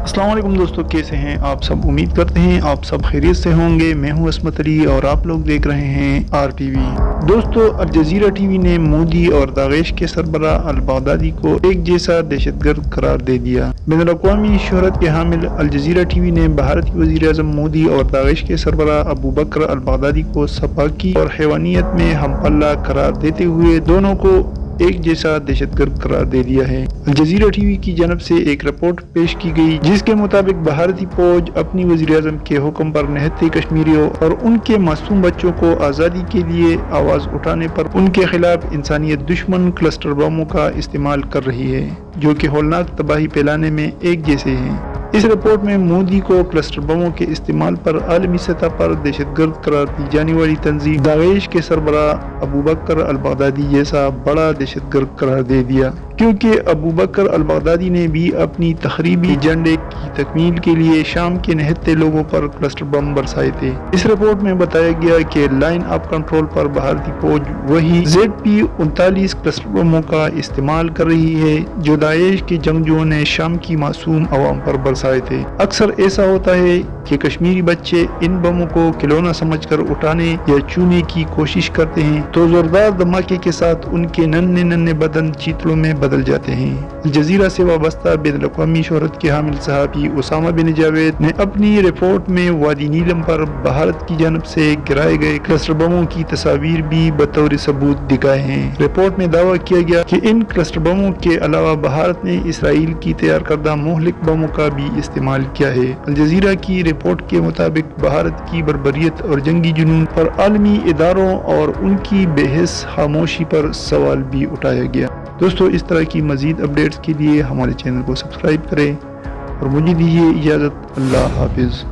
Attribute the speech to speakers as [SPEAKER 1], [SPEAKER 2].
[SPEAKER 1] अस्सलाम वालेकुम दोस्तों, कैसे हैं आप सब। उम्मीद करते हैं आप सब खैरियत से होंगे। मैं हूं अस्मत अली और आप लोग देख रहे हैं RTV। दोस्तों, अल जजीरा टीवी ने मोदी और दागेश के सरबराह अल बगदादी को एक जैसा दहशतगर्द करार दे दिया। बैनुल-अक़वामी शोहरत के हामिल अल जजीरा टीवी ने भारत के वज़ीर आज़म मोदी और दागेश के सरबराह अबू बकर अल बगदादी को सफाकी और हैवानियत में हमपल्ला करार देते हुए दोनों को एक जैसा दहशतगर्द करार दे दिया है। अल जजीरा टीवी की जानब से एक रिपोर्ट पेश की गई जिसके मुताबिक भारतीय फौज अपनी वज़ीर आज़म के हुक्म पर निहत्ते कश्मीरियों और उनके मासूम बच्चों को आज़ादी के लिए आवाज़ उठाने पर उनके खिलाफ इंसानियत दुश्मन क्लस्टर बमों का इस्तेमाल कर रही है, जो कि होलनाक तबाही फैलाने में एक जैसे हैं। इस रिपोर्ट में मोदी को क्लस्टर बमों के इस्तेमाल पर आलमी सतह पर दहशतगर्द करार दी जाने वाली तंजीम दागेश के सरबराह अबू बकर अल बगदादी जैसा बड़ा दहशतगर्द करार दे दिया, क्योंकि अबू बकर अल बगदादी ने भी अपनी तखरीबी एजेंडे की तकमील के लिए शाम के निहत्ते लोगों पर क्लस्टर बम बरसाए थे। इस रिपोर्ट में बताया गया कि लाइन ऑफ कंट्रोल पर भारतीय फौज वही ZP-39 क्लस्टर बमों का इस्तेमाल कर रही है जो दाएश के जंगजुओं ने शाम की मासूम अवाम पर बरसाए थे। अक्सर ऐसा होता है कि कश्मीरी बच्चे इन बमों को खिलौना समझकर उठाने या छूने की कोशिश करते हैं तो जोरदार धमाके के साथ उनके नन्हे नन्हे बदन चीतलों में बदल जाते हैं। जजीरा से वाबस्ता बैनुल-अक़वामी शोहरत के हामिल सहाफ़ी उसामा बिन जावेद ने अपनी रिपोर्ट में वादी नीलम पर भारत की जानब से गिराए गए क्लस्टर बमों की तस्वीर भी बतौर सबूत दिखाए हैं। रिपोर्ट में दावा किया गया कि इन क्लस्टर बमों के अलावा भारत ने इसराइल की तैयार करदा मुहलिक बमों का भी इस्तेमाल किया है। अल जजीरा की रिपोर्ट के मुताबिक भारत की बर्बरियत और जंगी जुनून पर आलमी इदारों और उनकी बेहस खामोशी पर सवाल भी उठाया गया। दोस्तों, इस तरह की मज़ीद अपडेट्स के लिए हमारे चैनल को सब्सक्राइब करें और मुझे दीजिए इजाज़त। अल्लाह हाफिज़।